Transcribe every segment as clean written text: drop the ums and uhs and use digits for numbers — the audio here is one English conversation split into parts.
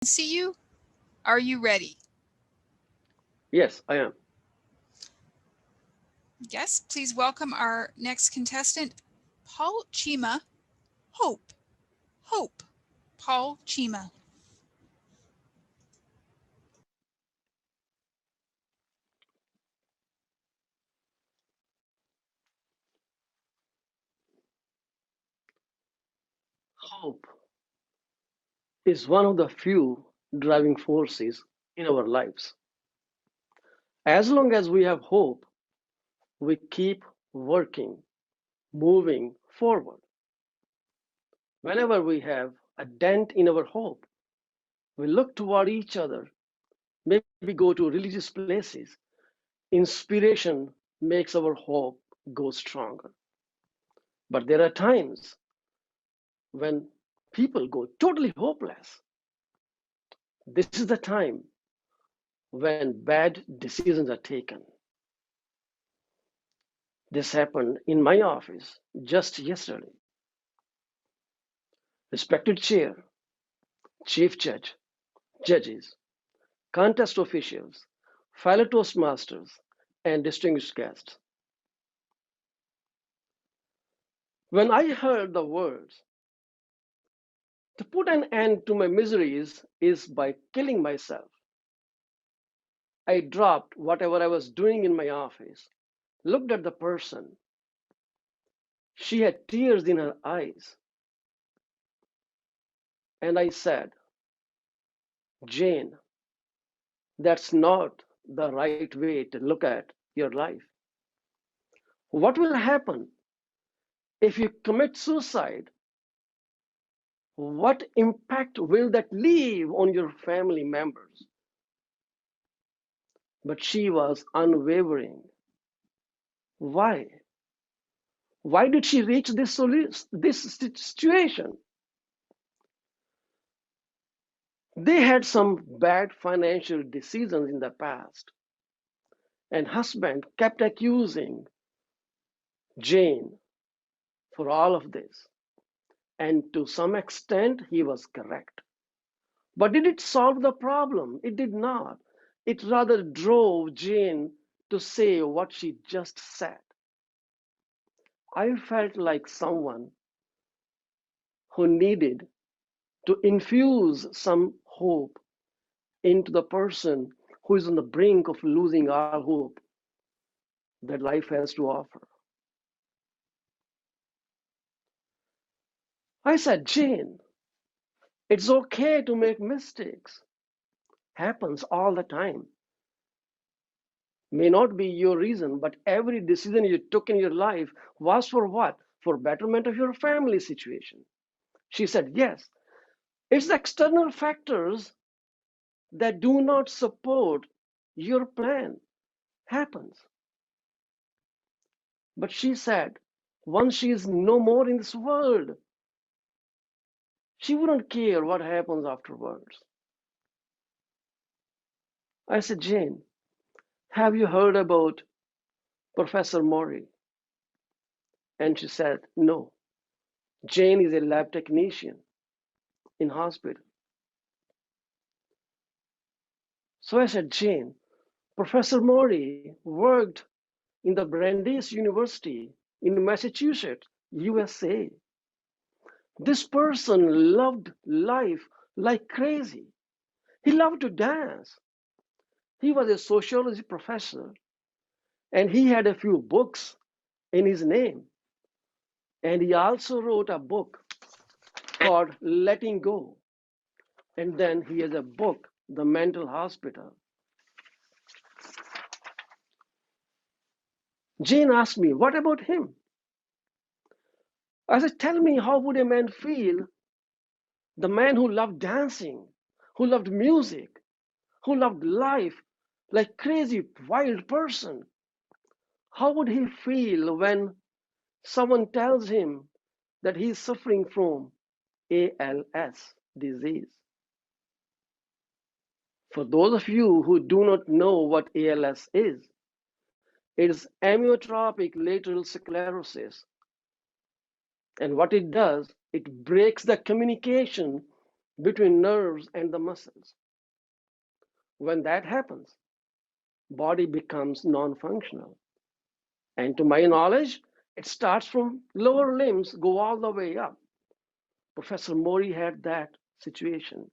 See you. Are you ready? Yes, I am. Yes, please welcome our next contestant, Paul Chima. Hope. Hope. Paul Chima. Hope is one of the few driving forces in our lives. As long as we have hope, we keep working, moving forward. Whenever we have a dent in our hope, we look toward each other, maybe go to religious places. Inspiration makes our hope go stronger. But there are times when people go totally hopeless. This is the time when bad decisions are taken. This happened in my office just yesterday. Respected chair, chief judge, judges, contest officials, fellow Toastmasters, and distinguished guests. When I heard the words, to put an end to my miseries is by killing myself, I dropped whatever I was doing in my office, looked at the person. She had tears in her eyes, and I said, Jane, that's not the right way to look at your life. What will happen if you commit suicide? What impact will that leave on your family members? But she was unwavering. Why? Why did she reach this situation? They had some bad financial decisions in the past, and husband kept accusing Jane for all of this. And to some extent, he was correct. But did it solve the problem? It did not. It rather drove Jane to say what she just said. I felt like someone who needed to infuse some hope into the person who is on the brink of losing all hope that life has to offer. I said, Jane, it's okay to make mistakes. Happens all the time. May not be your reason, but every decision you took in your life was for what? For betterment of your family situation. She said, yes, it's the external factors that do not support your plan happens. But she said, once she is no more in this world, she wouldn't care what happens afterwards. I said, Jane, have you heard about Professor Mori? And she said, no. Jane is a lab technician in hospital. So I said, Jane, Professor Mori worked in the Brandeis University in Massachusetts, USA. This person loved life like crazy. He loved to dance. He was a sociology professor and he had a few books in his name. And he also wrote a book called Letting Go. And then he has a book, The Mental Hospital. Jane asked me, what about him? I said, tell me, how would a man feel? The man who loved dancing, who loved music, who loved life like crazy wild person. How would he feel when someone tells him that he is suffering from ALS disease? For those of you who do not know what ALS is, it is amyotrophic lateral sclerosis. And what it does, it breaks the communication between nerves and the muscles. When that happens, body becomes non-functional. And to my knowledge, it starts from lower limbs, go all the way up. Professor Mori had that situation.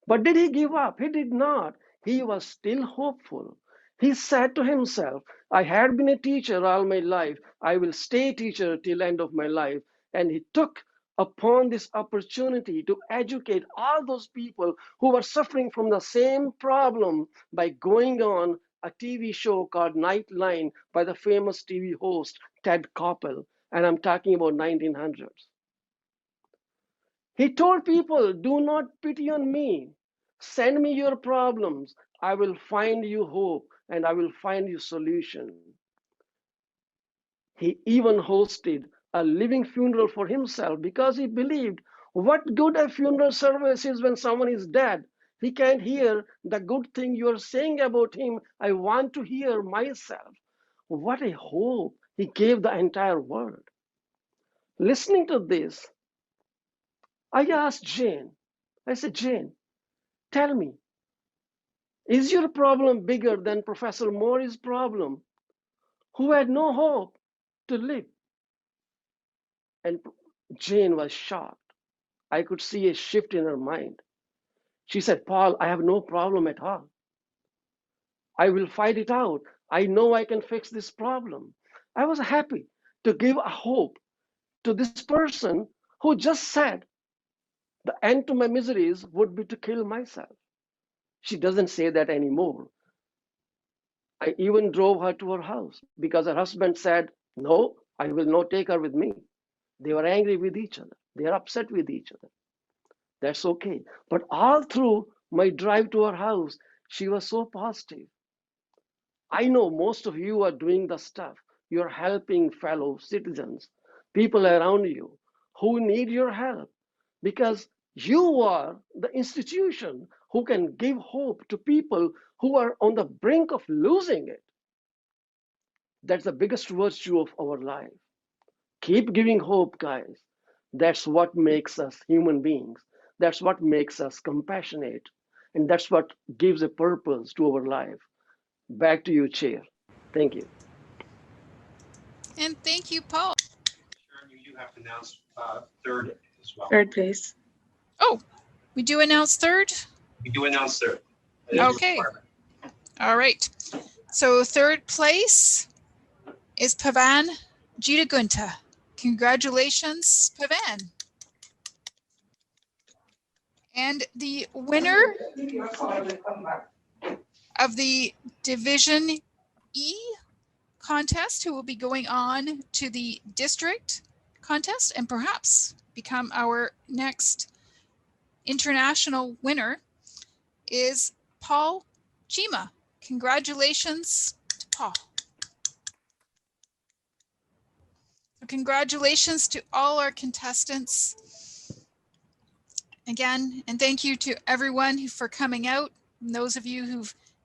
But did he give up? He did not. He was still hopeful. He said to himself, I had been a teacher all my life. I will stay a teacher till end of my life. And he took upon this opportunity to educate all those people who were suffering from the same problem by going on a TV show called Nightline by the famous TV host Ted Koppel. And I'm talking about 1900s. He told people, do not pity on me. Send me your problems. I will find you hope and I will find you solution. He even hosted a living funeral for himself because he believed what good a funeral service is when someone is dead. He can't hear the good thing you are saying about him. I want to hear myself. What a hope he gave the entire world. Listening to this, I asked Jane, I said, Jane, tell me, is your problem bigger than Professor Mori's problem, who had no hope to live? And Jane was shocked. I could see a shift in her mind. She said, Paul, I have no problem at all. I will fight it out. I know I can fix this problem. I was happy to give a hope to this person who just said the end to my miseries would be to kill myself. She doesn't say that anymore. I even drove her to her house because her husband said, no, I will not take her with me. They were angry with each other. They are upset with each other. That's okay. But all through my drive to her house, she was so positive. I know most of you are doing the stuff. You're helping fellow citizens, people around you who need your help because you are the institution who can give hope to people who are on the brink of losing it. That's the biggest virtue of our life. Keep giving hope, guys. That's what makes us human beings. That's what makes us compassionate. And that's what gives a purpose to our life. Back to you, Chair. Thank you. And thank you, Paul. Sharon, you do have to announce third as well. Third place. Oh, we do announce third? We do announce third. Okay. All right. So third place is Pavan Jitagunta. Congratulations, Pavan. And the winner of the Division E contest, who will be going on to the district contest and perhaps become our next international winner, is Paul Chima. Congratulations to Paul. So congratulations to all our contestants again, and thank you to everyone for coming out, and those of you who've